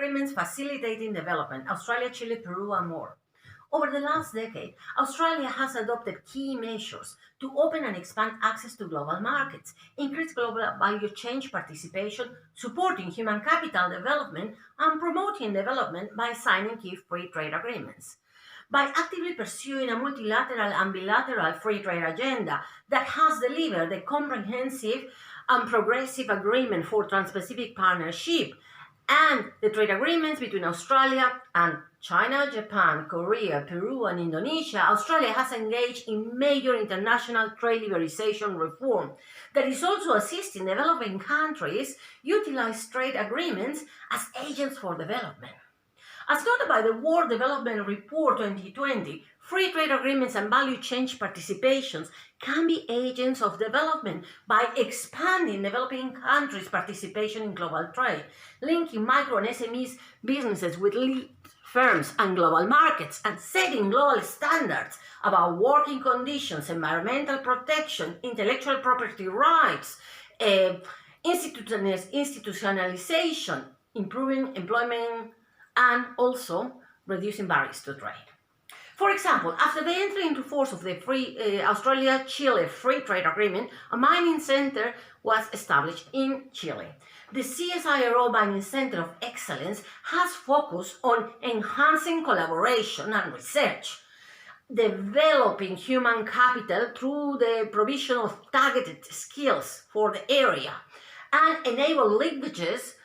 agreements facilitating development, Australia, Chile, Peru, and more. Over the last decade, Australia has adopted key measures to open and expand access to global markets, increase global value chain participation, supporting human capital development, and promoting development by signing key free trade agreements. By actively pursuing a multilateral and bilateral free trade agenda that has delivered a comprehensive and progressive agreement for Trans-Pacific Partnership and the trade agreements between Australia and China, Japan, Korea, Peru, and Indonesia, Australia has engaged in major international trade liberalization reform that is also assisting developing countries utilize trade agreements as agents for development. As noted by the World Development Report 2020, free trade agreements and value chain participations can be agents of development by expanding developing countries' participation in global trade, linking micro and SMEs businesses with lead firms and global markets, and setting global standards about working conditions, environmental protection, intellectual property rights, institutionalization, improving employment, and also reducing barriers to trade. For example, after the entry into force of the Australia-Chile Free Trade Agreement, a mining center was established in Chile. The CSIRO Mining Center of Excellence has focused on enhancing collaboration and research, developing human capital through the provision of targeted skills for the area, and enable linkages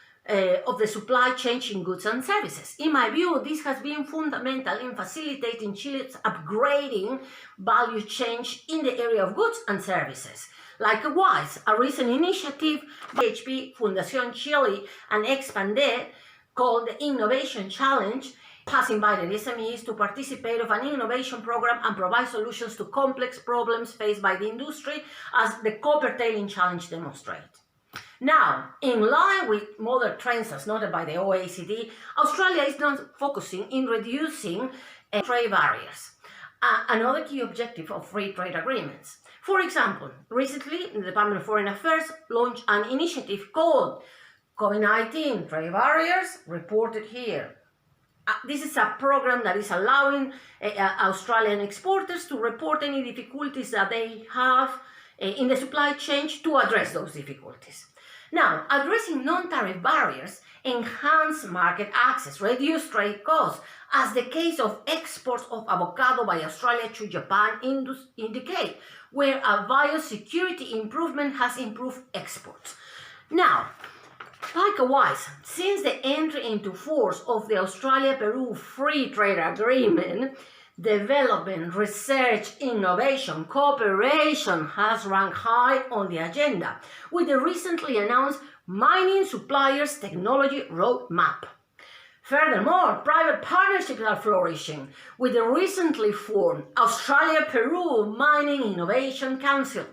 of the supply chain in goods and services. In my view, this has been fundamental in facilitating Chile's upgrading value chain in the area of goods and services. Likewise, a recent initiative by HP, Fundación Chile, and Expanded, called the Innovation Challenge, has invited SMEs to participate of an innovation program and provide solutions to complex problems faced by the industry, as the Copper Tailing Challenge demonstrates. Now, in line with modern trends as noted by the OECD, Australia is now focusing in reducing trade barriers, another key objective of free trade agreements. For example, recently, the Department of Foreign Affairs launched an initiative called COVID-19 Trade Barriers Reported Here. This is a program that is allowing Australian exporters to report any difficulties that they have in the supply chain to address those difficulties. Now, addressing non-tariff barriers enhance market access, reduce trade costs, as the case of exports of avocado by Australia to Japan indicate, where a biosecurity improvement has improved exports. Now, likewise, since the entry into force of the Australia-Peru Free Trade Agreement, development, research, innovation, cooperation has ranked high on the agenda, with the recently announced Mining Suppliers Technology Roadmap. Furthermore, private partnerships are flourishing, with the recently formed Australia-Peru Mining Innovation Council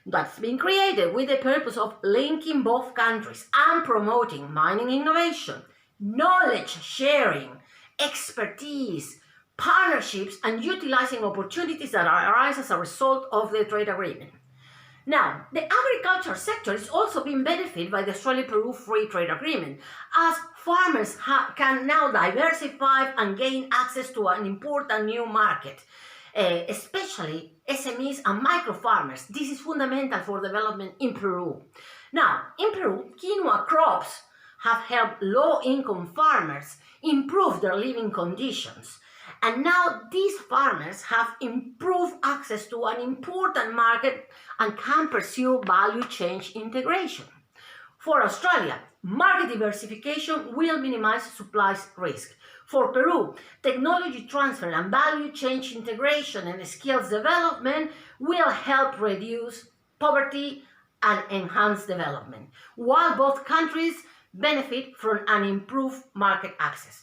that's been created with the purpose of linking both countries and promoting mining innovation, knowledge sharing, expertise, partnerships, and utilizing opportunities that arise as a result of the trade agreement. Now, the agriculture sector is also being benefited by the Australia-Peru Free Trade Agreement, as farmers can now diversify and gain access to an important new market, especially SMEs and micro farmers. This is fundamental for development in Peru. Now, in Peru, quinoa crops have helped low-income farmers improve their living conditions. And now these farmers have improved access to an important market and can pursue value chain integration. For Australia, market diversification will minimize supply risk. For Peru, technology transfer and value chain integration and skills development will help reduce poverty and enhance development, while both countries benefit from an improved market access.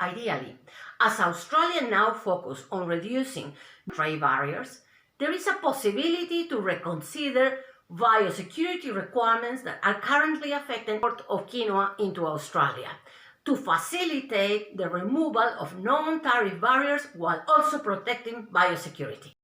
Ideally, as Australia now focuses on reducing trade barriers, there is a possibility to reconsider biosecurity requirements that are currently affecting the import of quinoa into Australia, to facilitate the removal of non-tariff barriers while also protecting biosecurity.